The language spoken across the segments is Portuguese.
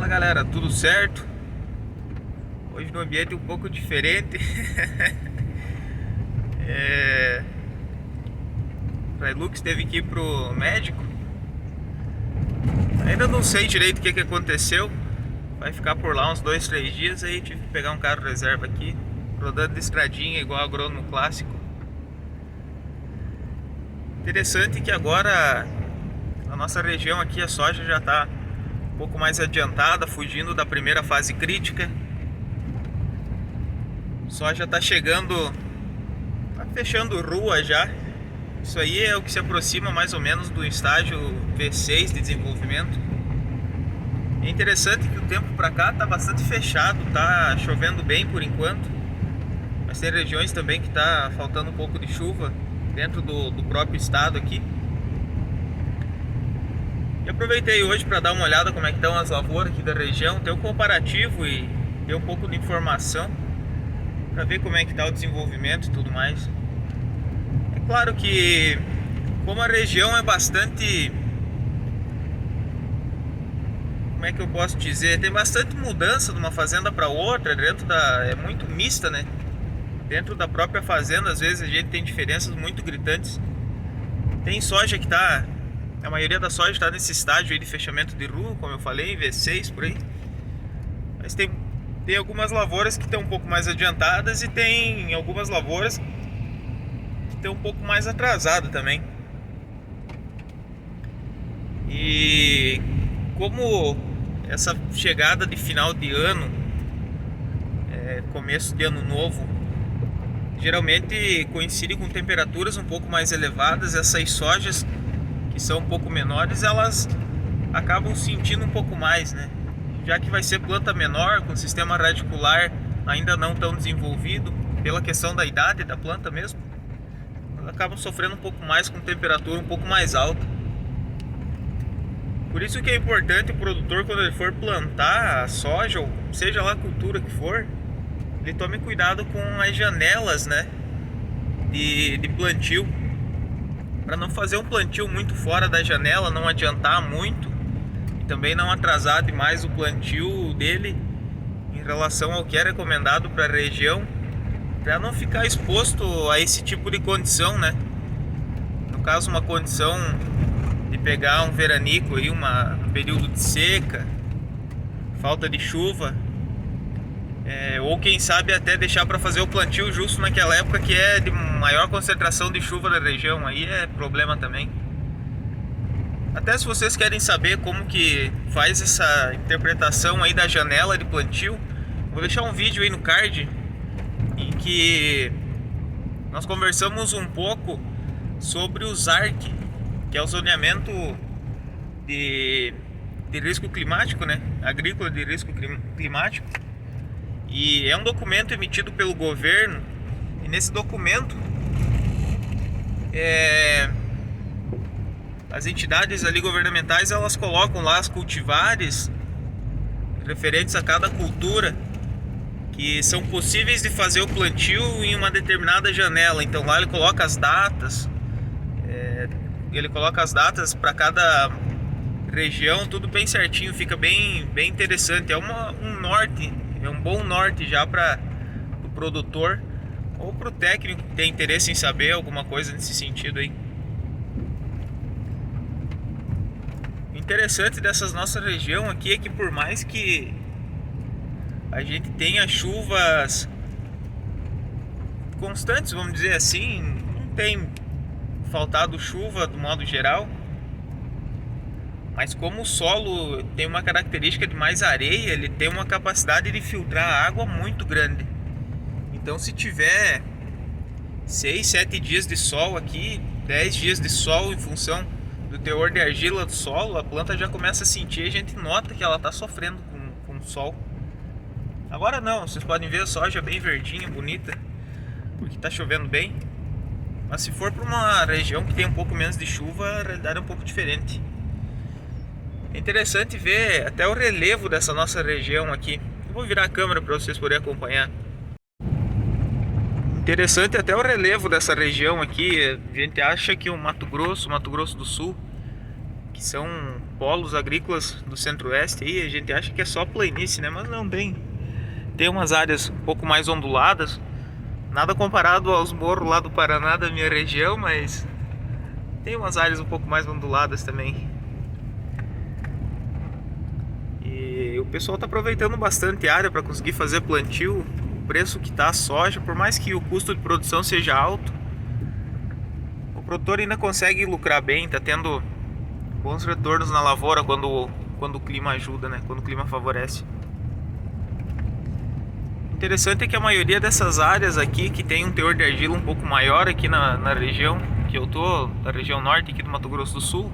Fala galera, tudo certo? Hoje no ambiente um pouco diferente. O Hilux teve que ir pro médico. Ainda não sei direito o que aconteceu. Vai ficar por lá uns 2, 3 dias. Aí tive que pegar um carro reserva aqui, rodando de estradinha igual agrônomo clássico. Interessante que agora a nossa região aqui, a soja já está um pouco mais adiantada, fugindo da primeira fase crítica. Soja está chegando, está fechando rua já. Isso aí é o que se aproxima mais ou menos do estágio V6 de desenvolvimento. É interessante que o tempo para cá está bastante fechado, está chovendo bem por enquanto, mas tem regiões também que está faltando um pouco de chuva dentro do próprio estado aqui. E aproveitei hoje para dar uma olhada como é que estão as lavouras aqui da região, ter um comparativo e ter um pouco de informação para ver como é que está o desenvolvimento e tudo mais. É claro que como a região é bastante, como é que eu posso dizer, tem bastante mudança de uma fazenda para outra, é muito mista, né? Dentro da própria fazenda às vezes a gente tem diferenças muito gritantes. Tem soja que está, a maioria da soja está nesse estágio aí de fechamento de rua, como eu falei, V6 por aí. Mas tem algumas lavouras que estão um pouco mais adiantadas e tem algumas lavouras que estão um pouco mais atrasadas também. E como essa chegada de final de ano, começo de ano novo, geralmente coincide com temperaturas um pouco mais elevadas, essas sojas que são um pouco menores, elas acabam sentindo um pouco mais, né? Já que vai ser planta menor, com sistema radicular ainda não tão desenvolvido, pela questão da idade da planta mesmo, elas acabam sofrendo um pouco mais com temperatura um pouco mais alta. Por isso que é importante o produtor, quando ele for plantar a soja, ou seja lá a cultura que for, ele tome cuidado com as janelas, né, de plantio, para não fazer um plantio muito fora da janela, não adiantar muito e também não atrasar demais o plantio dele em relação ao que é recomendado para a região, para não ficar exposto a esse tipo de condição, né? No caso, uma condição de pegar um veranico aí, um período de seca, falta de chuva, ou quem sabe até deixar para fazer o plantio justo naquela época que é de maior concentração de chuva da região, aí é problema também. Até se vocês querem saber como que faz essa interpretação aí da janela de plantio, vou deixar um vídeo aí no card em que nós conversamos um pouco sobre o ZARC, que é o zoneamento de risco climático, né? Agrícola de risco climático. E é um documento emitido pelo governo, e nesse documento as entidades ali governamentais, elas colocam lá as cultivares referentes a cada cultura que são possíveis de fazer o plantio em uma determinada janela. Então lá ele coloca as datas, para cada região, tudo bem certinho, fica bem interessante. É um norte, é um bom norte já para o produtor ou para o técnico que tem interesse em saber alguma coisa nesse sentido aí. O interessante dessas nossa região aqui é que, por mais que a gente tenha chuvas constantes, vamos dizer assim, não tem faltado chuva do modo geral, mas como o solo tem uma característica de mais areia, ele tem uma capacidade de filtrar água muito grande. Então se tiver 6, 7 dias de sol aqui, 10 dias de sol, em função do teor de argila do solo, a planta já começa a sentir, a gente nota que ela está sofrendo com o sol. Agora não, vocês podem ver a soja bem verdinha, bonita, porque está chovendo bem. Mas se for para uma região que tem um pouco menos de chuva, a realidade é um pouco diferente. É interessante ver até o relevo dessa nossa região aqui. Eu vou virar a câmera para vocês poderem acompanhar. Interessante até o relevo dessa região aqui. A gente acha que o Mato Grosso do Sul, que são polos agrícolas do centro-oeste aí, a gente acha que é só planície, né? Mas não tem. Tem umas áreas um pouco mais onduladas. Nada comparado aos morros lá do Paraná, da minha região, mas tem umas áreas um pouco mais onduladas também. E o pessoal está aproveitando bastante área para conseguir fazer plantio. O preço que está a soja, por mais que o custo de produção seja alto, o produtor ainda consegue lucrar bem, está tendo bons retornos na lavoura quando o clima ajuda, né? Quando o clima favorece. Interessante é que a maioria dessas áreas aqui que tem um teor de argila um pouco maior aqui na região que eu tô, da região norte aqui do Mato Grosso do Sul,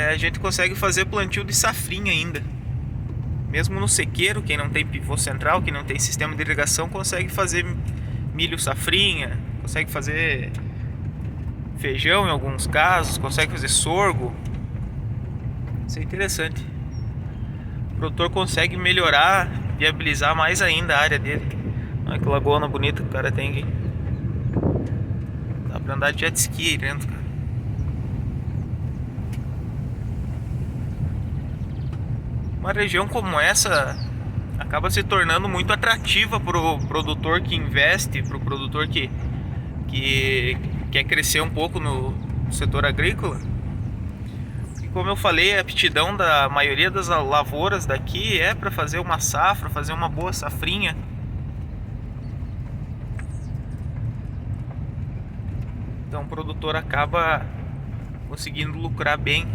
a gente consegue fazer plantio de safrinha ainda. Mesmo no sequeiro, quem não tem pivô central, quem não tem sistema de irrigação, consegue fazer milho safrinha, consegue fazer feijão em alguns casos, consegue fazer sorgo. Isso é interessante. O produtor consegue melhorar, viabilizar mais ainda a área dele. Olha que lagoa bonita que o cara tem aqui. Dá pra andar de jet ski aí dentro, cara. Uma região como essa acaba se tornando muito atrativa pro produtor que investe, pro produtor que quer crescer um pouco no setor agrícola. E como eu falei, a aptidão da maioria das lavouras daqui é para fazer uma safra, fazer uma boa safrinha. Então o produtor acaba conseguindo lucrar bem,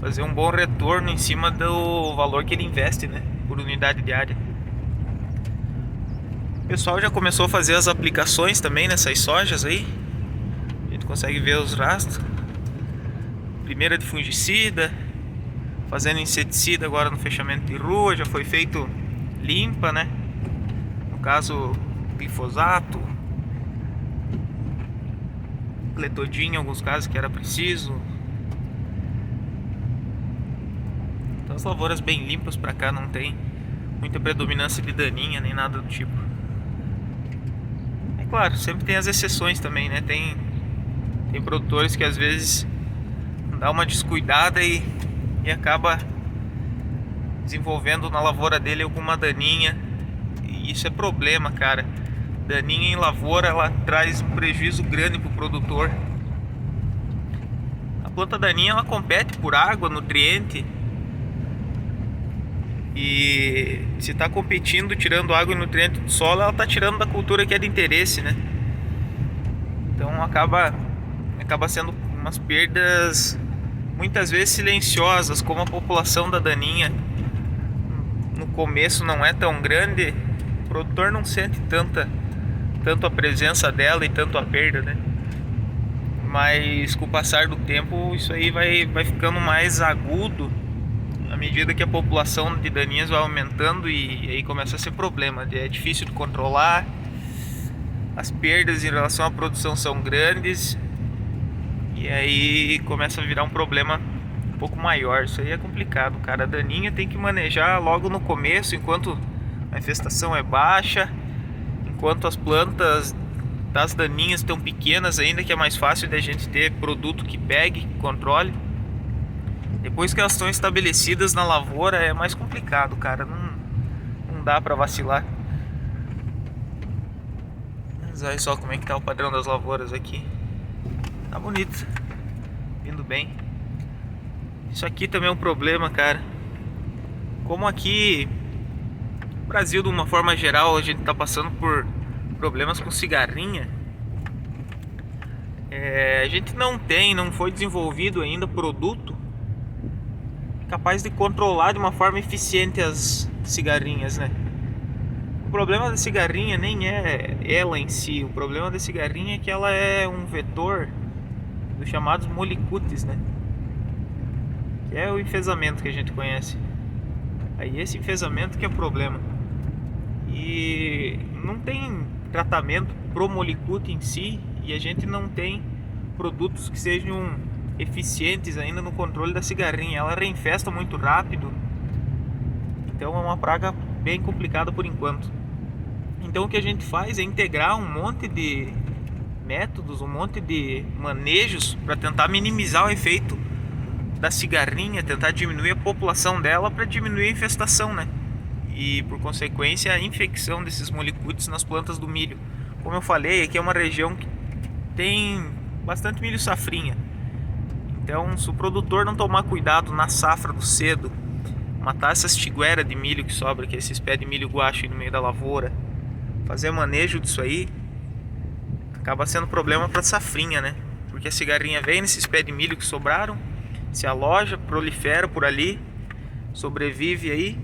fazer um bom retorno em cima do valor que ele investe, né, por unidade de área. O pessoal já começou a fazer as aplicações também nessas sojas aí. A gente consegue ver os rastros. Primeira de fungicida, fazendo inseticida agora no fechamento de rua, já foi feito limpa, né? No caso, glifosato, cletodin em alguns casos que era preciso. Então as lavouras bem limpas pra cá, não tem muita predominância de daninha nem nada do tipo. É claro, sempre tem as exceções também, né? Tem produtores que às vezes dá uma descuidada e acaba desenvolvendo na lavoura dele alguma daninha. E isso é problema, cara. Daninha em lavoura, ela traz um prejuízo grande pro produtor. A planta daninha, ela compete por água, nutriente. E se está competindo, tirando água e nutriente do solo, ela está tirando da cultura que é de interesse, né? Então acaba sendo umas perdas muitas vezes silenciosas, como a população da daninha no começo não é tão grande, o produtor não sente tanto a presença dela e tanto a perda, né? Mas com o passar do tempo isso aí vai ficando mais agudo à medida que a população de daninhas vai aumentando, e aí começa a ser problema. É difícil de controlar, as perdas em relação à produção são grandes, e aí começa a virar um problema um pouco maior. Isso aí é complicado, cara. A daninha tem que manejar logo no começo, enquanto a infestação é baixa, enquanto as plantas das daninhas estão pequenas ainda, que é mais fácil da gente ter produto que pegue, que controle. Depois que elas estão estabelecidas na lavoura é mais complicado, cara. Não dá pra vacilar. Mas olha só como é que tá o padrão das lavouras aqui. Tá bonito, vindo bem. Isso aqui também é um problema, cara. Como aqui no Brasil, de uma forma geral, a gente tá passando por problemas com cigarrinha. A gente não foi desenvolvido ainda produto capaz de controlar de uma forma eficiente as cigarrinhas, né? O problema da cigarrinha nem é ela em si. O problema da cigarrinha é que ela é um vetor dos chamados molicutes, né? Que é o enfesamento que a gente conhece. Aí esse enfesamento que é o problema. E não tem tratamento pro molicute em si, e a gente não tem produtos que sejam eficientes ainda no controle da cigarrinha. Ela reinfesta muito rápido, então é uma praga bem complicada por enquanto. Então o que a gente faz é integrar um monte de métodos, um monte de manejos para tentar minimizar o efeito da cigarrinha, tentar diminuir a população dela para diminuir a infestação, né? E por consequência a infecção desses molicutes nas plantas do milho. Como eu falei, aqui é uma região que tem bastante milho safrinha. Então, se o produtor não tomar cuidado na safra do cedo, matar essas tigueras de milho que sobra, que é esses pés de milho guache no meio da lavoura, fazer manejo disso aí, acaba sendo problema para safrinha, né? Porque a cigarrinha vem nesses pés de milho que sobraram, se aloja, prolifera por ali, sobrevive aí.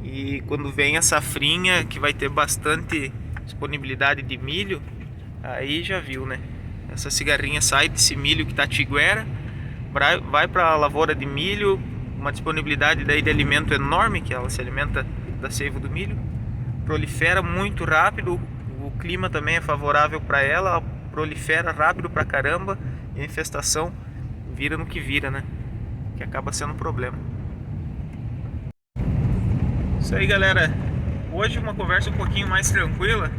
E quando vem a safrinha, que vai ter bastante disponibilidade de milho, aí já viu, né? Essa cigarrinha sai desse milho que tá tiguera, vai para a lavoura de milho, uma disponibilidade daí de alimento enorme, que ela se alimenta da seiva do milho, prolifera muito rápido, o clima também é favorável para ela, prolifera rápido pra caramba, e a infestação vira no que vira, né? Que acaba sendo um problema. Isso aí, galera. Hoje uma conversa um pouquinho mais tranquila,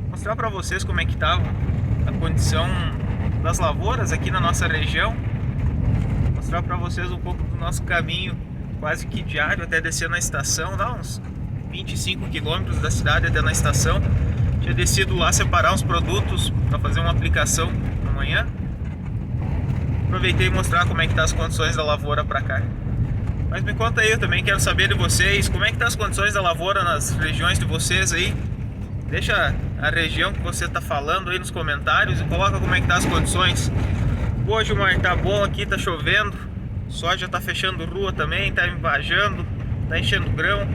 mostrar para vocês como é que estava a condição das lavouras aqui na nossa região, mostrar para vocês um pouco do nosso caminho quase que diário até descer na estação, dá uns 25 quilômetros da cidade até na estação. Tinha descido lá separar uns produtos para fazer uma aplicação amanhã. Aproveitei e mostrar como é que tá as condições da lavoura para cá. Mas me conta aí, eu também quero saber de vocês, como é que tá as condições da lavoura nas regiões de vocês aí. Deixa a região que você tá falando aí nos comentários e coloca como é que tá as condições. Hoje o mar tá bom aqui, tá chovendo, soja tá fechando rua também, tá embajando, tá enchendo grão.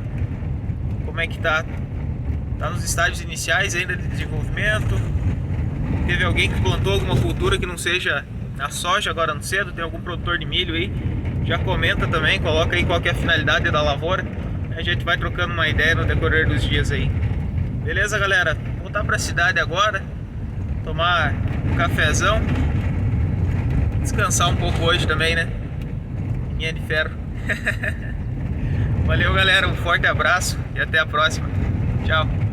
Como é que tá? Tá nos estágios iniciais ainda de desenvolvimento. Teve alguém que plantou alguma cultura que não seja a soja agora no cedo? Tem algum produtor de milho aí? Já comenta também, coloca aí qual que é a finalidade da lavoura. A gente vai trocando uma ideia no decorrer dos dias aí. Beleza, galera? Vou voltar pra cidade agora, tomar um cafezão, descansar um pouco hoje também, né? Ninguém é de ferro. Valeu, galera, um forte abraço e até a próxima. Tchau.